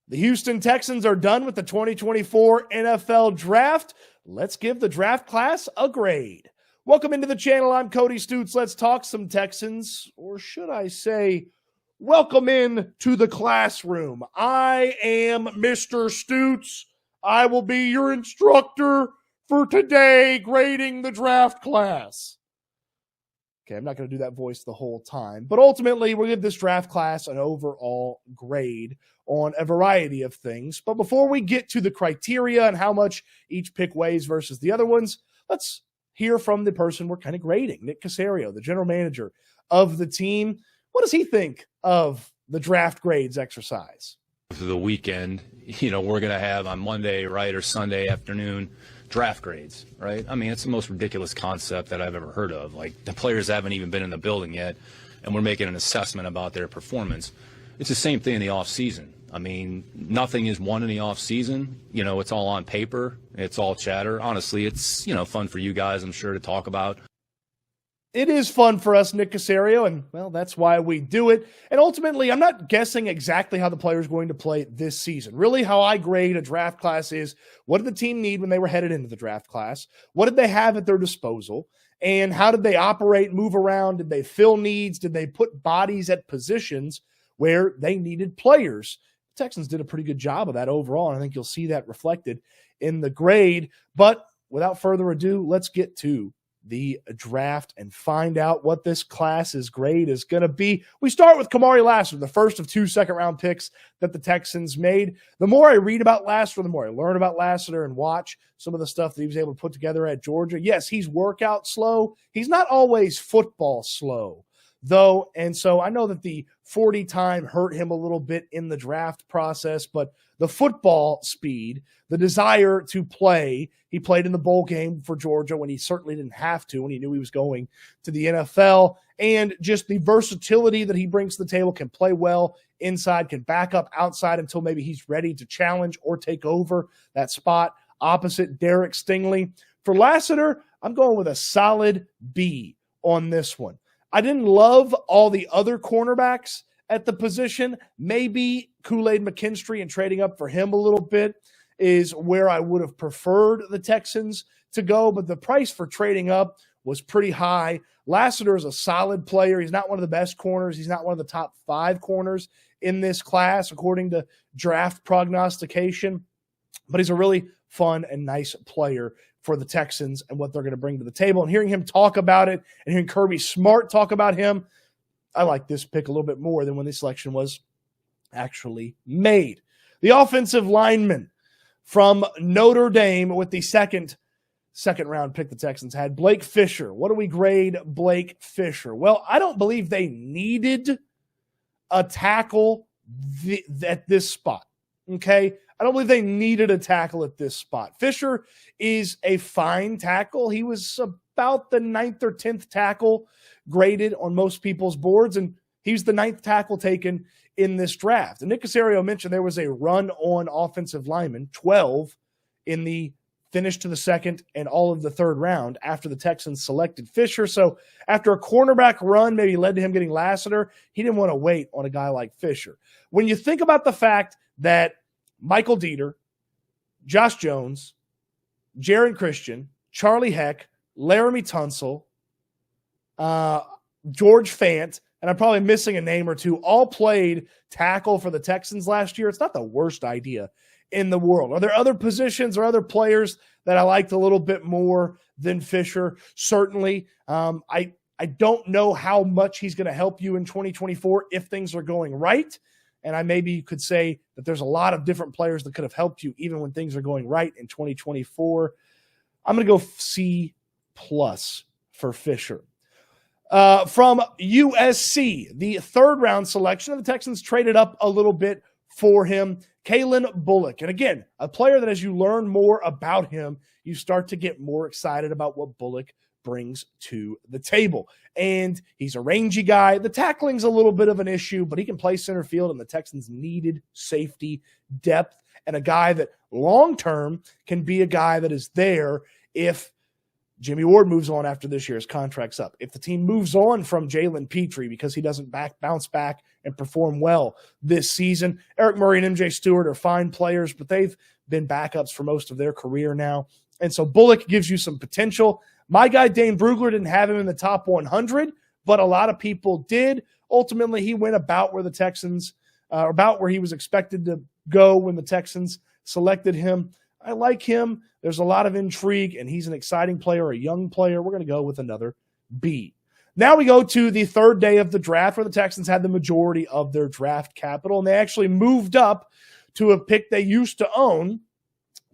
The Houston Texans are done with the 2024 NFL Draft. Let's give the draft class a grade. Welcome into the channel. I'm Cody Stoots. Let's talk some Texans, or should I say, welcome in to the classroom. I am Mr. Stoots. I will be your instructor for today grading the draft class. Okay, I'm not going to do that voice the whole time, but ultimately we'll give this draft class an overall grade on a variety of things. But before we get to the criteria and how much each pick weighs versus the other ones, let's hear from the person we're kind of grading, Nick Caserio, the general manager of the team. What does he think of the draft grades exercise? For the weekend, we're going to have on Monday, right, or Sunday afternoon, draft grades, right? I mean, it's the most ridiculous concept that I've ever heard of. Like, the players haven't even been in the building yet, and we're making an assessment about their performance. It's the same thing in the off season. I mean, nothing is won in the off season. It's all on paper. It's all chatter. Honestly, it's, fun for you guys, I'm sure, to talk about. It is fun for us, Nick Caserio, and, well, that's why we do it. And ultimately, I'm not guessing exactly how the player is going to play this season. Really, how I grade a draft class is, what did the team need when they were headed into the draft class? What did they have at their disposal? And how did they operate, move around? Did they fill needs? Did they put bodies at positions where they needed players? The Texans did a pretty good job of that overall, and I think you'll see that reflected in the grade. But without further ado, let's get to the draft and find out what this class's grade is going to be. We start with Kamari Lasser, the first of 2 second-round picks that the Texans made. The more I read about Lasser, the more I learn about Lasser and watch some of the stuff that he was able to put together at Georgia. Yes, he's workout slow. He's not always football slow, though, and so I know that the 40 time hurt him a little bit in the draft process, but the football speed, the desire to play, he played in the bowl game for Georgia when he certainly didn't have to, when he knew he was going to the NFL, and just the versatility that he brings to the table, can play well inside, can back up outside until maybe he's ready to challenge or take over that spot opposite Derek Stingley. For Lassiter, I'm going with a solid B on this one. I didn't love all the other cornerbacks at the position. Maybe Kool-Aid McKinstry and trading up for him a little bit is where I would have preferred the Texans to go, but the price for trading up was pretty high. Lassiter is a solid player. He's not one of the best corners. He's not one of the top 5 corners in this class, according to draft prognostication, but he's a really fun and nice player for the Texans and what they're going to bring to the table. And hearing him talk about it and hearing Kirby Smart talk about him, I like this pick a little bit more than when this selection was actually made. The offensive lineman from Notre Dame with the second round pick the Texans had, Blake Fisher. What do we grade Blake Fisher? Well, I don't believe they needed a tackle at this spot, okay? I don't believe they needed a tackle at this spot. Fisher is a fine tackle. He was about the 9th or 10th tackle graded on most people's boards, and he's the 9th tackle taken in this draft. And Nick Caserio mentioned there was a run on offensive linemen, 12 in the finish to the second and all of the third round after the Texans selected Fisher. So after a cornerback run maybe led to him getting Lassiter, he didn't want to wait on a guy like Fisher. When you think about the fact that Michael Dieter, Josh Jones, Jaron Christian, Charlie Heck, Laramie Tunsil, George Fant, and I'm probably missing a name or two, all played tackle for the Texans last year. It's not the worst idea in the world. Are there other positions or other players that I liked a little bit more than Fisher? Certainly. I don't know how much he's going to help you in 2024 if things are going right. And maybe you could say that there's a lot of different players that could have helped you even when things are going right in 2024. I'm going to go C+ for Fisher. From USC, the 3rd round selection of the Texans traded up a little bit for him, Kalen Ballock. And again, a player that as you learn more about him, you start to get more excited about what Ballock brings to the table. And he's a rangy guy. The tackling's a little bit of an issue, but he can play center field, and the Texans needed safety depth and a guy that long-term can be a guy that is there if Jimmy Ward moves on after this year's contract's up. If the team moves on from Jalen Petrie because he doesn't bounce back and perform well this season, Eric Murray and MJ Stewart are fine players, but they've been backups for most of their career now. And so Ballock gives you some potential. My guy, Dane Brugler, didn't have him in the top 100, but a lot of people did. Ultimately, he went about where the Texans, about where he was expected to go when the Texans selected him. I like him. There's a lot of intrigue, and he's an exciting player, a young player. We're going to go with another B. Now we go to the third day of the draft where the Texans had the majority of their draft capital, and they actually moved up to a pick they used to own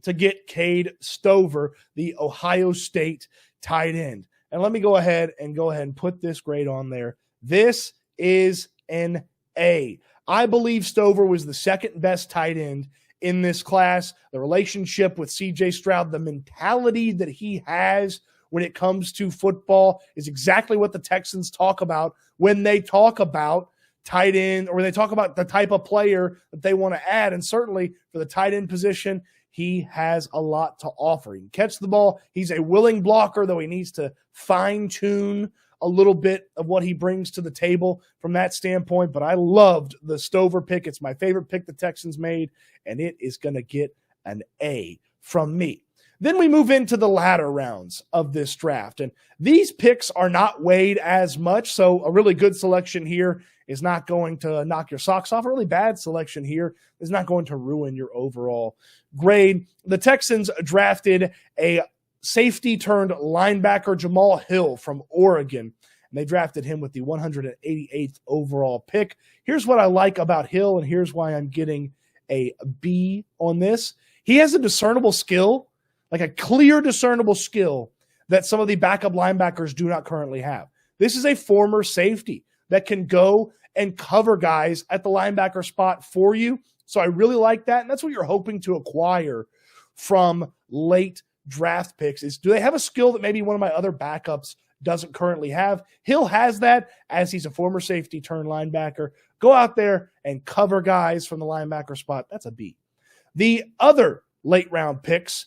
to get Cade Stover, the Ohio State tight end. And let me go ahead and put this grade on there. This is an A. I believe Stover was the second best tight end in this class. The relationship with C.J. Stroud, the mentality that he has when it comes to football is exactly what the Texans talk about when they talk about tight end, or when they talk about the type of player that they want to add. And certainly for the tight end position, he has a lot to offer. He can catch the ball. He's a willing blocker, though he needs to fine-tune a little bit of what he brings to the table from that standpoint. But I loved the Stover pick. It's my favorite pick the Texans made, and it is going to get an A from me. Then we move into the latter rounds of this draft, and these picks are not weighed as much, so a really good selection here is not going to knock your socks off. A really bad selection here is not going to ruin your overall grade. The Texans drafted a safety turned linebacker, Jamal Hill from Oregon, and they drafted him with the 188th overall pick. Here's what I like about Hill, and here's why I'm getting a B on this. He has a discernible skill, like a clear discernible skill that some of the backup linebackers do not currently have. This is a former safety that can go and cover guys at the linebacker spot for you. So I really like that. And that's what you're hoping to acquire from late draft picks is, do they have a skill that maybe one of my other backups doesn't currently have? Hill has that, as he's a former safety turned linebacker. Go out there and cover guys from the linebacker spot. That's a B. The other late round picks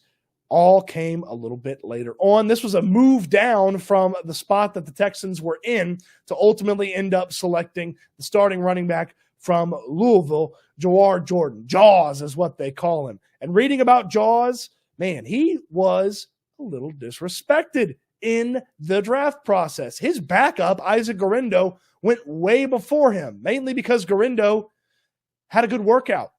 all came a little bit later on. This was a move down from the spot that the Texans were in to ultimately end up selecting the starting running back from Louisville, Jawar Jordan. Jaws is what they call him. And reading about Jaws, man, he was a little disrespected in the draft process. His backup, Isaac Garindo, went way before him, mainly because Garindo had a good workout.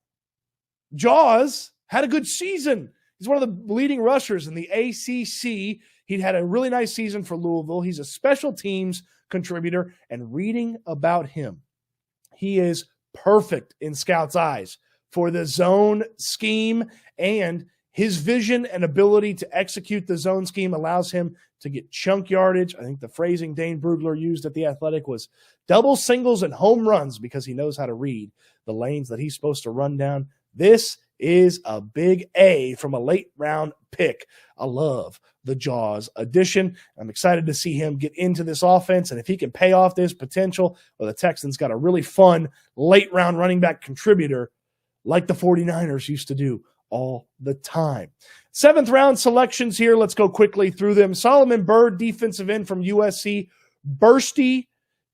Jaws had a good season. He's one of the leading rushers in the ACC. He'd had a really nice season for Louisville. He's a special teams contributor, and reading about him, he is perfect in scouts' eyes for the zone scheme, and his vision and ability to execute the zone scheme allows him to get chunk yardage. I think the phrasing Dane Brugler used at The Athletic was double singles and home runs, because he knows how to read the lanes that he's supposed to run down. This is a big A from a late round pick. I love the Jaws addition. I'm excited to see him get into this offense, and if he can pay off this potential, well, the Texans got a really fun late round running back contributor like the 49ers used to do all the time. Seventh round selections here. Let's go quickly through them. Solomon Byrd, defensive end from USC. Bursty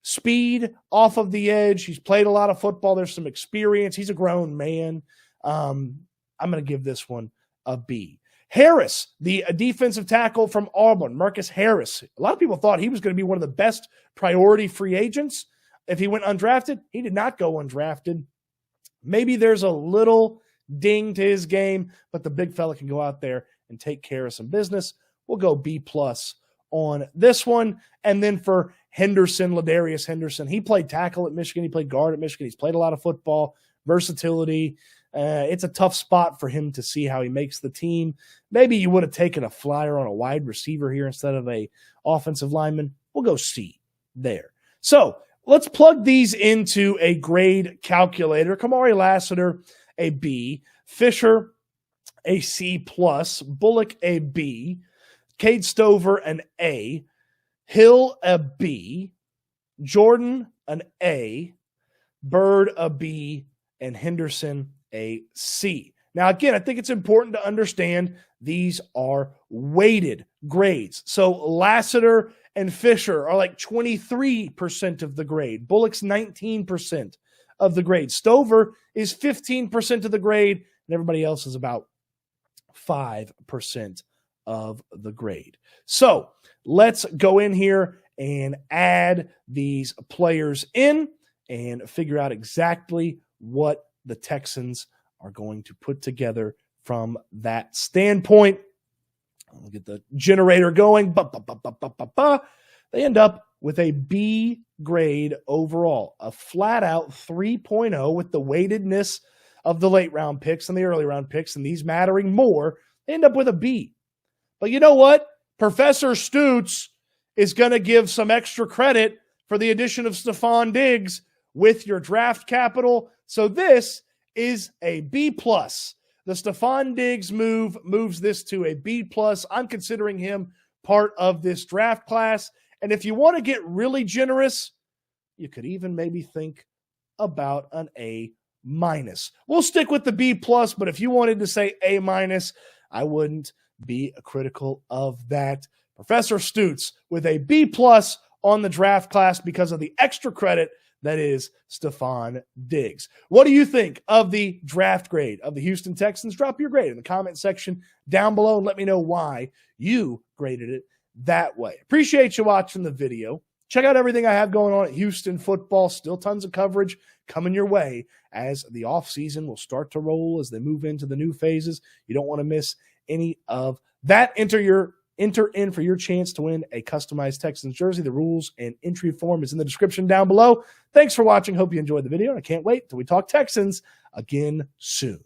speed off of the edge. He's played a lot of football. There's some experience. He's a grown man. I'm going to give this one a B. Harris, the defensive tackle from Auburn, Marcus Harris. A lot of people thought he was going to be one of the best priority free agents if he went undrafted. He did not go undrafted. Maybe there's a little ding to his game, but the big fella can go out there and take care of some business. We'll go B+ on this one. And then for Henderson, Ladarius Henderson, he played tackle at Michigan. He played guard at Michigan. He's played a lot of football, versatility. It's a tough spot for him to see how he makes the team. Maybe you would have taken a flyer on a wide receiver here instead of a offensive lineman. We'll go C there. So let's plug these into a grade calculator. Kamari Lasser, a B. Fisher, a C+. Ballock, a B. Cade Stover, an A. Hill, a B. Jordan, an A. Byrd, a B. And Henderson, a C. Now, again, I think it's important to understand these are weighted grades. So Lassiter and Fisher are like 23% of the grade. Ballock's 19% of the grade. Stover is 15% of the grade, and everybody else is about 5% of the grade. So let's go in here and add these players in and figure out exactly what the Texans are going to put together from that standpoint. I'll get the generator going. They end up with a B grade overall, a flat out 3.0 with the weightedness of the late round picks and the early round picks, and these mattering more. They end up with a B. But you know what? Professor Stoots is going to give some extra credit for the addition of Stefon Diggs with your draft capital. So this is a B+. The Stefon Diggs move moves this to a B+. I'm considering him part of this draft class. And if you want to get really generous, you could even maybe think about an A-. We'll stick with the B+, but if you wanted to say A-, I wouldn't be critical of that. Professor Stoots with a B+ on the draft class because of the extra credit that is Stefon Diggs. What do you think of the draft grade of the Houston Texans? Drop your grade in the comment section down below and let me know why you graded it that way. Appreciate you watching the video. Check out everything I have going on at Houston football. Still tons of coverage coming your way as the offseason will start to roll as they move into the new phases. You don't want to miss any of that. Enter in for your chance to win a customized Texans jersey. The rules and entry form is in the description down below. Thanks for watching. Hope you enjoyed the video, and I can't wait till we talk Texans again soon.